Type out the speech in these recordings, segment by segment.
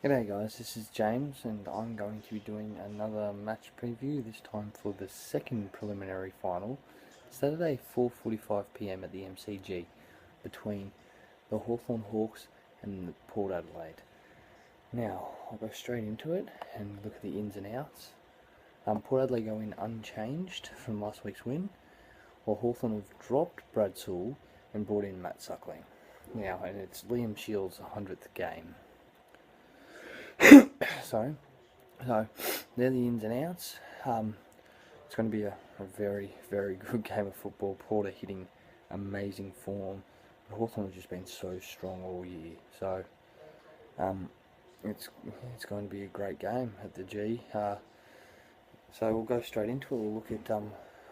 G'day guys, this is James and I'm going to be doing another match preview, this time for the second preliminary final, Saturday 4:45 p.m. at the MCG, between the Hawthorn Hawks and the Port Adelaide. Now, I'll go straight into it and look at the ins and outs. Port Adelaide go in unchanged from last week's win, while Hawthorn have dropped Brad Sewell and brought in Matt Suckling. Now, and it's Liam Shields' 100th game. Sorry. So, they're the ins and outs. It's going to be a very, very good game of football. Porter hitting amazing form. Hawthorn has just been so strong all year. So, it's going to be a great game at the G. So we'll go straight into it. We'll look at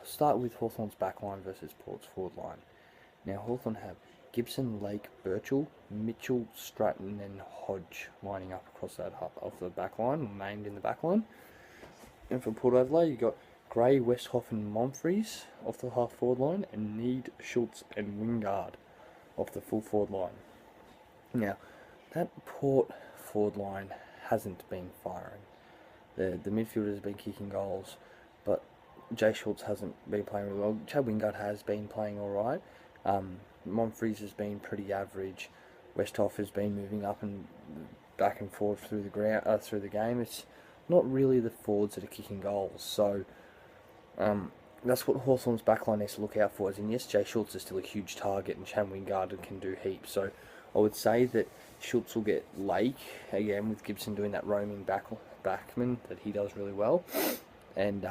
start with Hawthorn's backline versus Port's forward line. Now Hawthorn have Gibson, Lake, Birchall, Mitchell, Stratton and Hodge lining up across that half of the backline, named in the backline. And for Port Adelaide, you've got Gray, Westhoff and Monfries off the half forward line, and Need, Schultz and Wingard off the full forward line. Now, that Port forward line hasn't been firing. The midfielders have been kicking goals, but Jay Schultz hasn't been playing really well. Chad Wingard has been playing alright. Monfries has been pretty average. Westhoff has been moving up and back and forth through the game. It's not really the forwards that are kicking goals. So that's what Hawthorn's backline needs to look out for. As in, yes, Jay Schultz is still a huge target, and Chad Wingard can do heaps. So I would say that Schultz will get Lake again, with Gibson doing that roaming backman that he does really well, and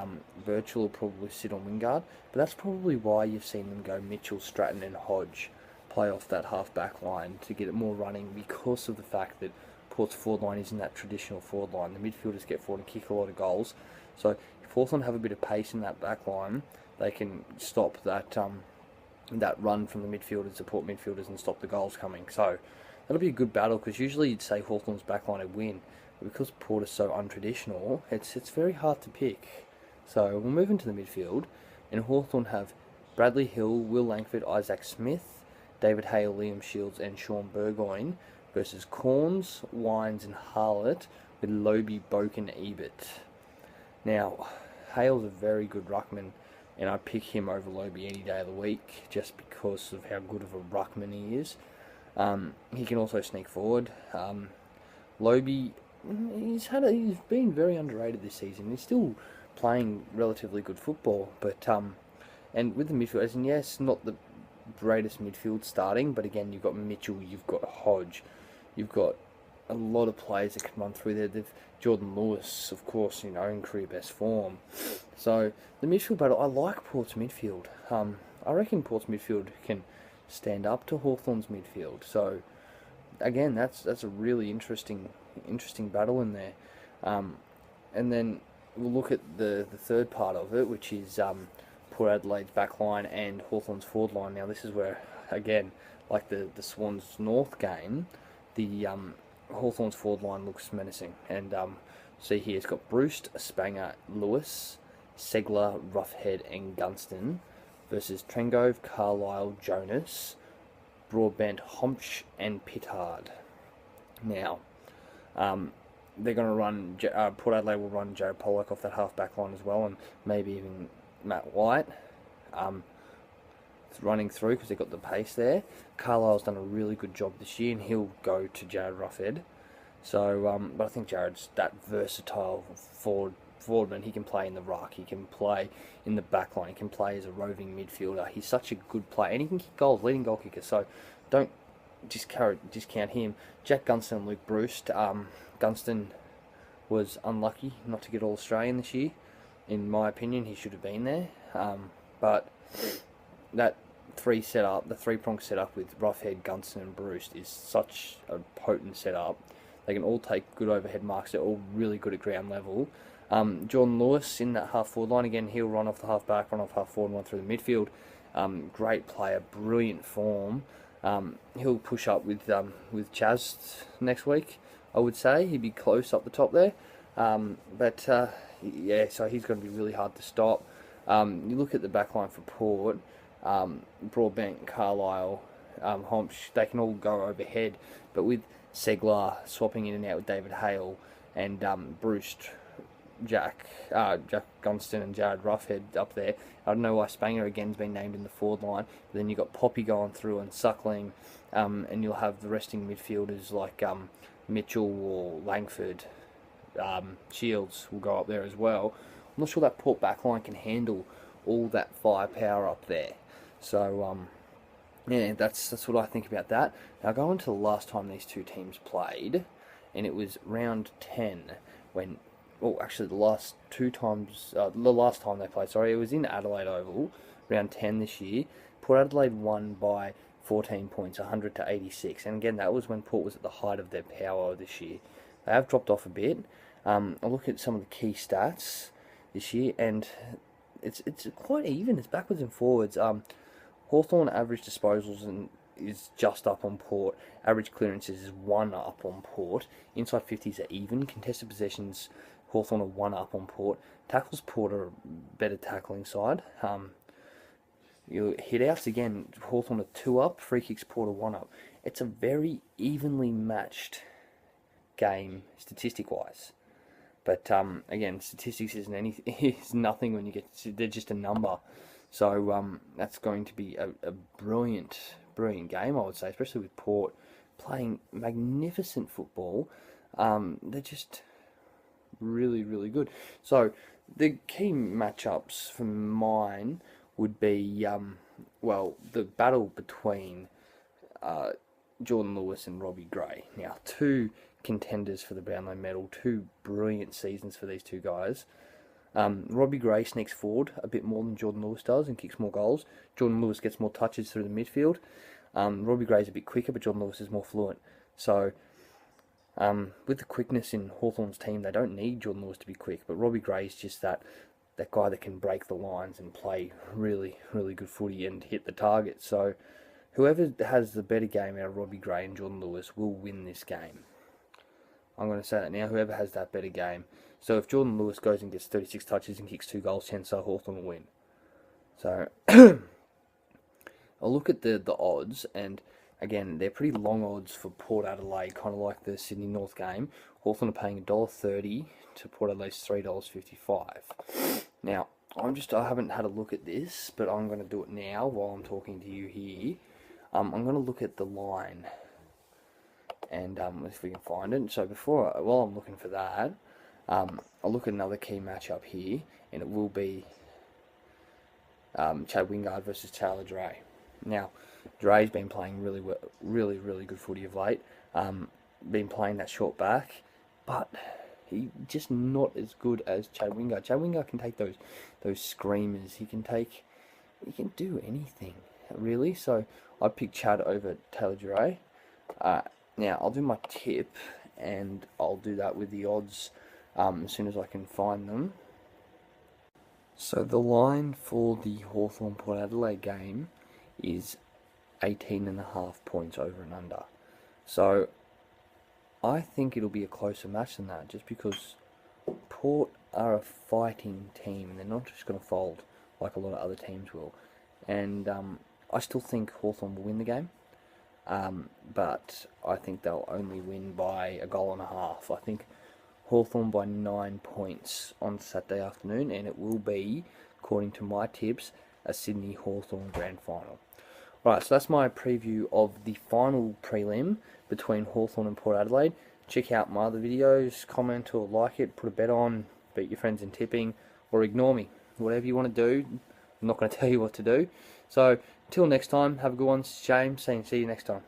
Birchall will probably sit on Wingard, but that's probably why you've seen them go Mitchell, Stratton and Hodge play off that half-back line to get it more running, because of the fact that Port's forward line isn't that traditional forward line. The midfielders get forward and kick a lot of goals, so if Hawthorn have a bit of pace in that back line, they can stop that that run from the midfielders, support midfielders, and stop the goals coming. So that'll be a good battle, because usually you'd say Hawthorn's backline would win, but because Port is so untraditional, it's very hard to pick. So we'll move into the midfield, and Hawthorn have Bradley Hill, Will Langford, Isaac Smith, David Hale, Liam Shields and Sean Burgoyne versus Corns, Wines and Harlett with Lobie, Boak and Ebert. Now, Hale's a very good ruckman, and I pick him over Lobie any day of the week just because of how good of a ruckman he is. He can also sneak forward. Lobie, he's been very underrated this season. He's still playing relatively good football, but and with the midfield, as in, yes, not the greatest midfield starting, but again, you've got Mitchell, you've got Hodge, you've got a lot of players that can run through there. They've Jordan Lewis, of course, in career best form. So the midfield battle, I like Port's midfield. I reckon Port's midfield can stand up to Hawthorn's midfield. So again, that's a really interesting battle in there. And then we'll look at the third part of it, which is Port Adelaide's back line and Hawthorn's forward line. Now this is where, again, like the Swans North game, the Hawthorn's forward line looks menacing. And see here, it's got Bruce, Spanger, Lewis, Segler, Roughhead and Gunston versus Trengove, Carlisle, Jonas, Broadbent, Homch and Pittard. Now, they're going to run, Port Adelaide will run Joe Pollock off that half-back line as well, and maybe even Matt White running through, because they've got the pace there. Carlisle's done a really good job this year, and he'll go to Jared Roughhead. So, but I think Jared's that versatile forwardman. He can play in the ruck, he can play in the back line, he can play as a roving midfielder. He's such a good player, and he can kick goals, leading goal kicker. So don't discount him. Jack Gunston and Luke Bruce. Gunston was unlucky not to get All-Australian this year. In my opinion, he should have been there. But that the three-prong setup with Roughhead, Gunston and Bruce is such a potent setup. They can all take good overhead marks. They're all really good at ground level. Jordan Lewis in that half-forward line. Again, he'll run off the half-back, run off half-forward, run through the midfield. Great player, brilliant form. He'll push up with Chaz next week, I would say. He'd be close up the top there. Yeah, so he's going to be really hard to stop. You look at the back line for Port, Broadbent, Carlisle, Homch, they can all go overhead. But with Segler swapping in and out with David Hale and Bruce, Jack Gunston and Jared Roughhead up there. I don't know why Spanger again's been named in the forward line. But then you've got Poppy going through and Suckling, and you'll have the resting midfielders like Mitchell or Langford. Shields will go up there as well. I'm not sure that Port backline can handle all that firepower up there. So yeah, that's what I think about that. Now going to the last time these two teams played, and it was round 10 when, well, actually the last time they played, sorry, it was in Adelaide Oval, round 10 this year. Port Adelaide won by 14 points, 100 to 86, and again that was when Port was at the height of their power this year. They have dropped off a bit. I'll look at some of the key stats this year, and it's quite even. It's backwards and forwards. Hawthorn average disposals is just up on Port. Average clearances is 1 up on Port. Inside 50s are even. Contested possessions, Hawthorn are 1 up on Port. Tackles, Port are a better tackling side. Your hit outs again, Hawthorn are 2 up. Free kicks, Port are 1 up. It's a very evenly matched game statistic wise. But again, statistics is nothing when you get they're just a number. So that's going to be a brilliant game, I would say, especially with Port playing magnificent football. They're just really, really good. So the key matchups for mine would be, well, the battle between Jordan Lewis and Robbie Gray. Now, 2 contenders for the Brownlow medal, 2 brilliant seasons for these two guys. Robbie Gray sneaks forward a bit more than Jordan Lewis does and kicks more goals. Jordan Lewis gets more touches through the midfield. Robbie Gray's a bit quicker, but Jordan Lewis is more fluent. So, with the quickness in Hawthorn's team, they don't need Jordan Lewis to be quick, but Robbie Gray's just that guy that can break the lines and play really, really good footy and hit the target. So, whoever has the better game out of Robbie Gray and Jordan Lewis will win this game. I'm going to say that now, whoever has that better game. So if Jordan Lewis goes and gets 36 touches and kicks 2 goals, chances are Hawthorn will win. So I'll look at the odds, and again, they're pretty long odds for Port Adelaide, kind of like the Sydney North game. Hawthorn are paying $1.30 to Port Adelaide's $3.55. Now, I haven't had a look at this, but I'm going to do it now while I'm talking to you here. I'm going to look at the line, and if we can find it. So while I'm looking for that, I'll look at another key matchup here, and it will be Chad Wingard versus Taylor Dray. Now, Dray's been playing really good footy of late. Been playing that short back, but he's just not as good as Chad Wingard. Chad Wingard can take those screamers. He can do anything, really. So I'd pick Chad over Taylor Dray. Now, I'll do my tip, and I'll do that with the odds as soon as I can find them. So the line for the Hawthorn Port Adelaide game is 18.5 points over and under. So I think it'll be a closer match than that, just because Port are a fighting team, and they're not just going to fold like a lot of other teams will. And I still think Hawthorn will win the game. But I think they'll only win by 1.5 goals. I think Hawthorn by 9 points on Saturday afternoon, and it will be, according to my tips, a Sydney Hawthorn grand final. Right, so that's my preview of the final prelim between Hawthorn and Port Adelaide. Check out my other videos, comment or like it, put a bet on, beat your friends in tipping, or ignore me. Whatever you want to do, I'm not going to tell you what to do. So, until next time, have a good one. James, saying see you next time.